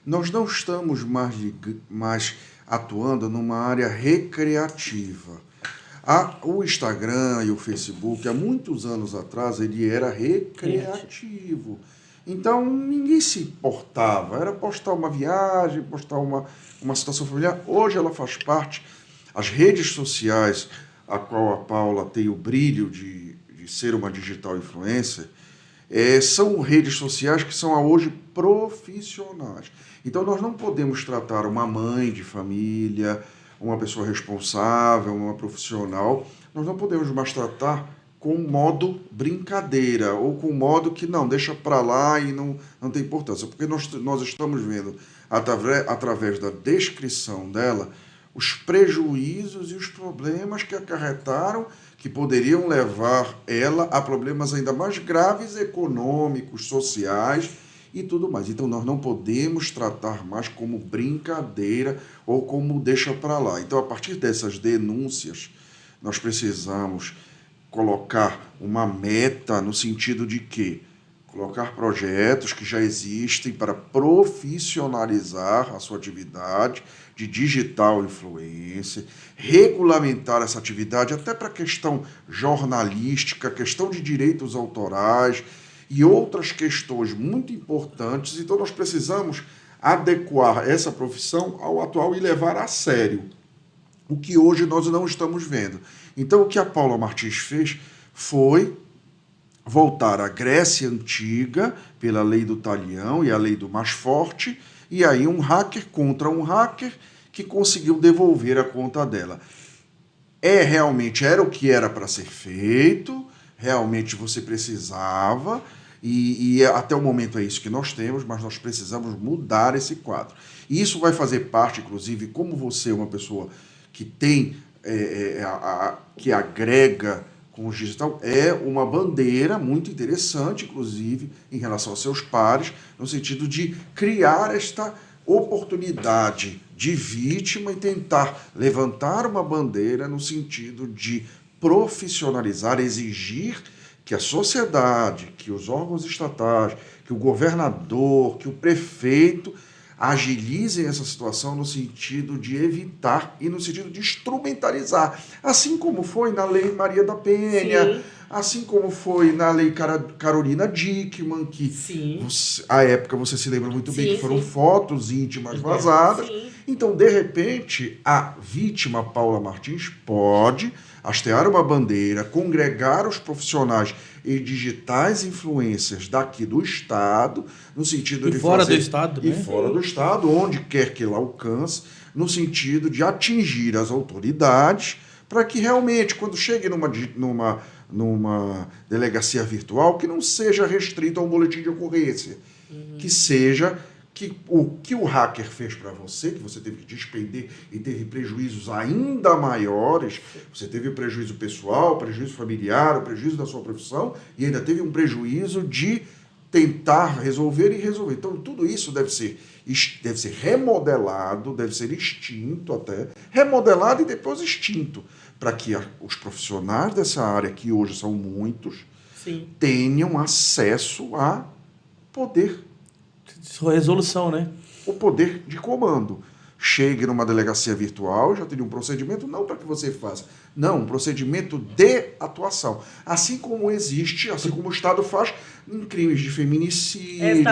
nós não estamos mais atuando numa área recreativa. O Instagram e o Facebook, há muitos anos atrás, ele era recreativo. Então, ninguém se importava. Era postar uma viagem, postar uma situação familiar. Hoje ela faz parte. As redes sociais, a qual a Paula tem o brilho de ser uma digital influencer, são redes sociais que são hoje profissionais. Então, nós não podemos tratar uma mãe de família, uma pessoa responsável, uma profissional, nós não podemos mais tratar com modo brincadeira, ou com modo que não, deixa para lá e não tem importância. Porque nós estamos vendo, através da descrição dela, os prejuízos e os problemas que acarretaram, que poderiam levar ela a problemas ainda mais graves, econômicos, sociais e tudo mais. Então, nós não podemos tratar mais como brincadeira ou como deixa para lá. Então, a partir dessas denúncias, nós precisamos colocar uma meta no sentido de que colocar projetos que já existem para profissionalizar a sua atividade de digital influencer, regulamentar essa atividade até para a questão jornalística, questão de direitos autorais e outras questões muito importantes. Então, nós precisamos adequar essa profissão ao atual e levar a sério, o que hoje nós não estamos vendo. Então, o que a Paula Martins fez foi voltar à Grécia Antiga, pela lei do talião e a lei do mais forte, e aí um hacker contra um hacker que conseguiu devolver a conta dela. Realmente era o que era para ser feito, realmente você precisava, e até o momento é isso que nós temos, mas nós precisamos mudar esse quadro. E isso vai fazer parte, inclusive, como você é uma pessoa que tem, que agrega com o digital, é uma bandeira muito interessante, inclusive, em relação aos seus pares, no sentido de criar esta oportunidade de vítima e tentar levantar uma bandeira no sentido de profissionalizar, exigir que a sociedade, que os órgãos estatais, que o governador, que o prefeito agilizem essa situação no sentido de evitar e no sentido de instrumentalizar, assim como foi na Lei Maria da Penha, sim, assim como foi na Lei Carolina Dickmann, que à época você se lembra muito bem que foram fotos íntimas vazadas. Sim. Então, de repente, a vítima Paula Martins pode hastear uma bandeira, congregar os profissionais e digitais influencers daqui do Estado, no sentido de fora fazer... do Estado, e fora do Estado, onde quer que ela alcance, no sentido de atingir as autoridades, para que realmente, quando chegue numa delegacia virtual, que não seja restrito a um boletim de ocorrência, que seja... que o que o hacker fez para você, que você teve que despender e teve prejuízos ainda maiores, você teve o prejuízo pessoal, o prejuízo familiar, o prejuízo da sua profissão e ainda teve um prejuízo de tentar resolver e resolver. Então, tudo isso deve ser remodelado, deve ser extinto até, remodelado e depois extinto, para que os profissionais dessa área, que hoje são muitos, sim, tenham acesso a poder. Sua resolução, né? O poder de comando. Chegue numa delegacia virtual, já teria um procedimento, não para que você faça, não, um procedimento de atuação. Assim como existe, assim como o Estado faz em crimes de feminicídio,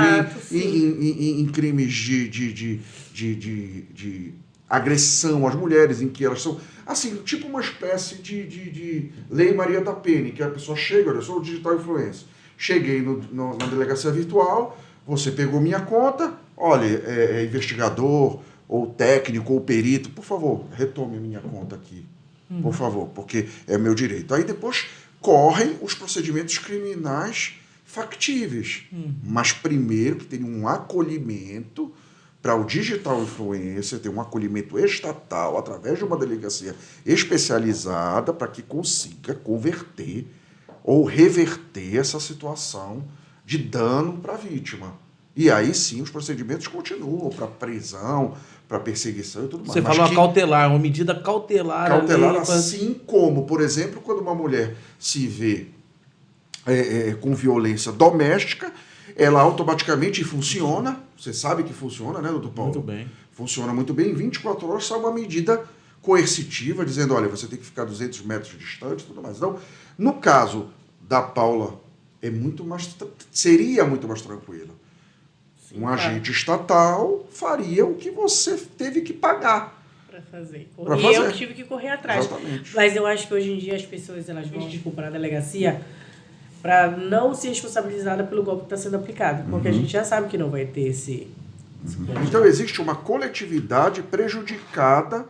em crimes de agressão às mulheres, em que elas são, assim, tipo uma espécie de Lei Maria da Penha, que a pessoa chega, olha, eu sou o digital influencer, cheguei na delegacia virtual, você pegou minha conta, olha, investigador, ou técnico, ou perito, por favor, retome a minha conta aqui, por favor, porque é meu direito. Aí depois correm os procedimentos criminais factíveis, mas primeiro que tem um acolhimento para o digital influencer, tem um acolhimento estatal através de uma delegacia especializada para que consiga converter ou reverter essa situação de dano para a vítima. E aí sim os procedimentos continuam para prisão, para perseguição e tudo mais. Você falou cautelar, uma medida cautelar. Cautelar, assim como, por exemplo, quando uma mulher se vê com violência doméstica, ela automaticamente funciona, Você sabe que funciona, né, doutor Paulo? Muito bem. Funciona muito bem. Em 24 horas sai uma medida coercitiva, dizendo, olha, você tem que ficar 200 metros distante e tudo mais. Então, no caso da Paula, seria muito mais tranquilo. Um agente estatal faria o que você teve que pagar. Pra fazer. Pra E fazer. eu tive que correr atrás. Exatamente. Mas eu acho que hoje em dia as pessoas elas vão para a delegacia para não ser responsabilizada pelo golpe que está sendo aplicado. Porque a gente já sabe que não vai ter esse Então, existe uma coletividade prejudicada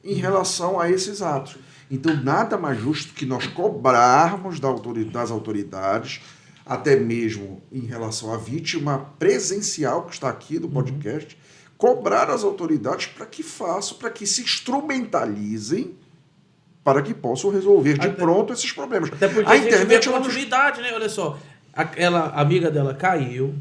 em relação a esses atos. Então, nada mais justo que nós cobrarmos das autoridades, até mesmo em relação à vítima presencial que está aqui do podcast, cobrar as autoridades para que façam, para que se instrumentalizem, para que possam resolver de pronto esses problemas. Até porque a gente vê continuidade, né? Olha só, a amiga dela caiu,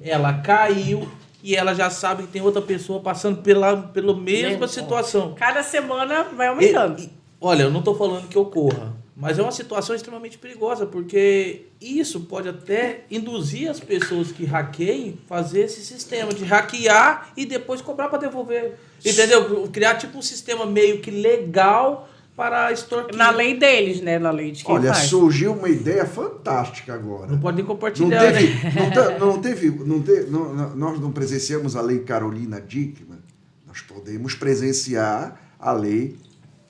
ela caiu e ela já sabe que tem outra pessoa passando pela mesma situação. Cada semana vai aumentando. Olha, eu não estou falando que ocorra, mas é uma situação extremamente perigosa, porque isso pode até induzir as pessoas que hackeiem fazer esse sistema de hackear e depois cobrar para devolver. Entendeu? Criar tipo um sistema meio que legal para extorquir. Na lei deles, né? Na lei de quem Olha, faz. surgiu uma ideia fantástica agora. Não pode nem compartilhar, né? Nós não presenciamos a lei Carolina Dickmann. Nós podemos presenciar a lei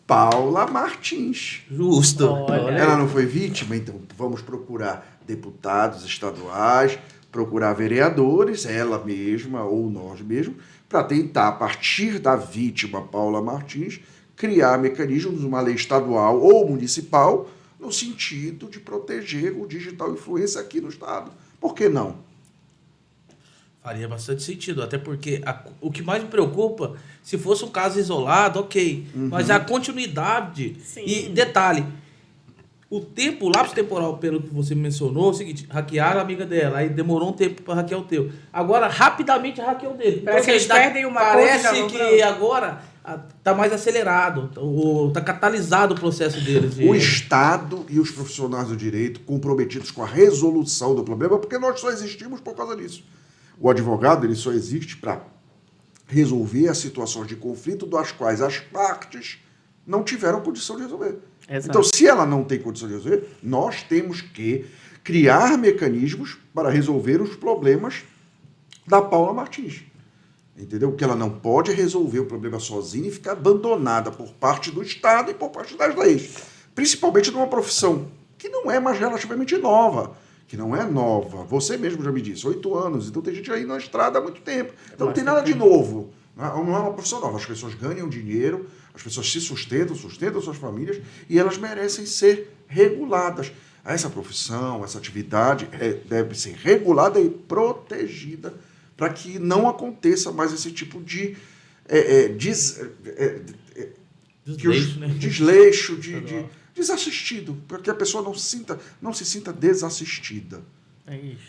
Paula Martins. Justo. Olha. Ela não foi vítima, então vamos procurar deputados estaduais, procurar vereadores, ela mesma ou nós mesmos, para tentar, a partir da vítima Paula Martins, criar mecanismos, uma lei estadual ou municipal, no sentido de proteger o digital influencer aqui no estado. Por que não? Faria bastante sentido, até porque o que mais me preocupa, se fosse um caso isolado, ok, mas a continuidade. Sim. E detalhe, o lapso temporal, pelo que você mencionou, é o seguinte: hackearam a amiga dela, aí demorou um tempo para hackear o teu. Agora, rapidamente hackeou o dele. Parece que eles perdem uma conta e Parece já vão que agora está mais acelerado, está catalisado o processo deles. O Estado e os profissionais do direito comprometidos com a resolução do problema, porque nós só existimos por causa disso. O advogado ele só existe para resolver as situações de conflito das quais as partes não tiveram condição de resolver. Exato. Então, se ela não tem condição de resolver, nós temos que criar mecanismos para resolver os problemas da Paula Martins. Entendeu? Que ela não pode resolver o problema sozinha e ficar abandonada por parte do Estado e por parte das leis. Principalmente numa profissão que não é mais relativamente nova. Que não é nova. Você mesmo já me disse, 8 anos. Então tem gente aí na estrada há muito tempo. Então não tem nada de novo. Não é uma profissão nova. As pessoas ganham dinheiro, as pessoas se sustentam suas famílias e elas merecem ser reguladas. Essa profissão, essa atividade deve ser regulada e protegida para que não aconteça mais esse tipo de desleixo, desassistido, para que a pessoa não se sinta desassistida. É isso.